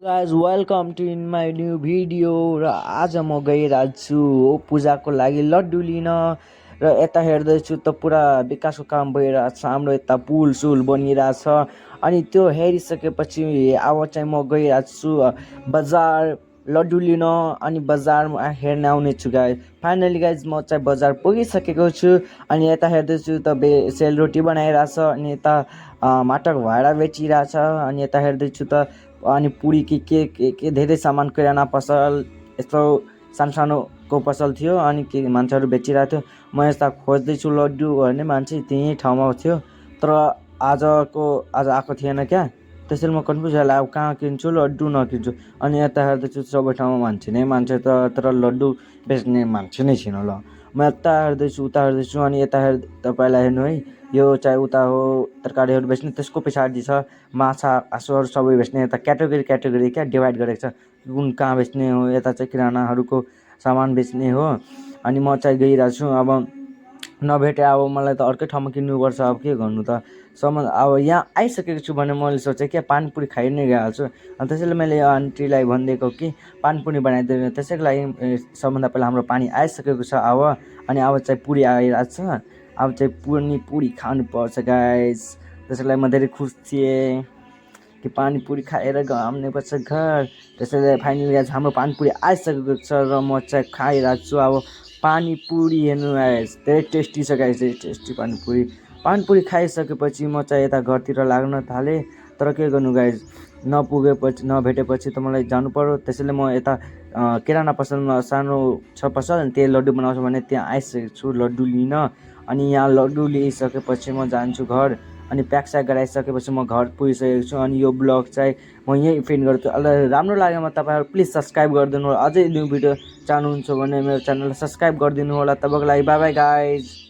Guys welcome to in my new video. र आज म गइरहेको छु हो पूजाको लागि लड्डु लिन। र यता हेर्दैछु त पुरा विकासको काम भइरहेको छ। हाम्रो यता पुल सुल बनिरहेछ। अनि त्यो हेरिसकेपछि अब चाहिँ म गइरहेको छु बजार लड्डु लिन। अनि बजारमा हेर्न आउने छु गाइज। फाइनली गाइज म चाहिँ बजार पुगिसकेको छु। अनि यता हेर्दैछु त सेलरोटी बनाइरहेछ। अनि यता माटाको भाँडा बेचिरहेछ। अनि यता हेर्दैछु त अनि पुरी के धेरै सामान किराना पसल यस्तो सानो सानोको पसल थियो। अनि के मान्छेहरू बेचिरहेको थियो। म यस्ता खोज्दैछु लड्डु भन्ने मान्छे त्यही ठाउँमा थियो। तर आज आएको थिएन क्या। त्यसैले म कन्फ्युज भएर अब कहाँ किन्छु लड्डु नकिन्छु। अनि यता हेर्दैछु सबै ठाउँमा मान्छे तर लड्डु बेच्ने मान्छे नै छैन। ल म यता हेर्दैछु उता हेर्दैछु। अनि यता तपाईँलाई हेर्नु है, यो चाहिँ उता हो तरकारीहरू बेच्ने। त्यसको पछाडि छ माछा मासुहरू सबै बेच्ने। यता क्याटेगोरी क्या डिभाइड गरेको छ, कुन कहाँ बेच्ने हो। यता चाहिँ किरानाहरूको सामान बेच्ने हो। अनि म चाहिँ गइरहेको छु। अब नभेटे अब मलाई त अर्कै ठाउँमा किन्नुपर्छ। अब के गर्नु त। अब यहाँ आइसकेको छु भने मैले सोचेँ क्या पानीपुरी खाइ नै गइहाल्छु। अनि त्यसैले मैले यो आन्टीलाई भनिदिएको कि पानीपुरी बनाइदिनु। त्यसैको लागि सबभन्दा पहिला हाम्रो पानी आइसकेको छ अब। अनि अब चाहिँ पुरी आइरहेको छ। अब चाहिँ पुरी खानुपर्छ गाइस। त्यसैलाई म धेरै खुस थिएँ कि पानीपुरी खाएर आउनुपर्छ घर। त्यसैले फाइनली गाइस हाम्रो पानीपुरी आइसकेको छ र म चाहिँ खाइरहेको छु। अब पानीपुरी हेर्नु गाइस धेरै टेस्टी छ गाइस, धेरै टेस्टी पानीपुरी खाइसकेपछि म चाहिँ यता घरतिर लाग्न थालेँ। तर के गर्नु गाइस, नभेटेपछि त मलाई जानु पर्यो। त्यसैले म यता किराना पसलमा सानो छ पसल, त्यही लड्डु बनाउँछ भने त्यहाँ आइसकेको छु लड्डु लिन। अनि यहाँ लड्डु लिइसकेपछि म जान्छु घर। अनि प्याकस्याक गराइसकेपछि म घर पुगिसकेको छु। अनि यो ब्लग चाहिँ म यहीँ फिनिस गर्छु। राम्रो लाग्यो भने तपाईँहरू प्लिज सब्सक्राइब गरिदिनु होला। अझै न्यू भिडियो चाहनुहुन्छ भने मेरो च्यानललाई सब्सक्राइब गरिदिनु होला। तपाईँको लागि बाई बाई गाइज।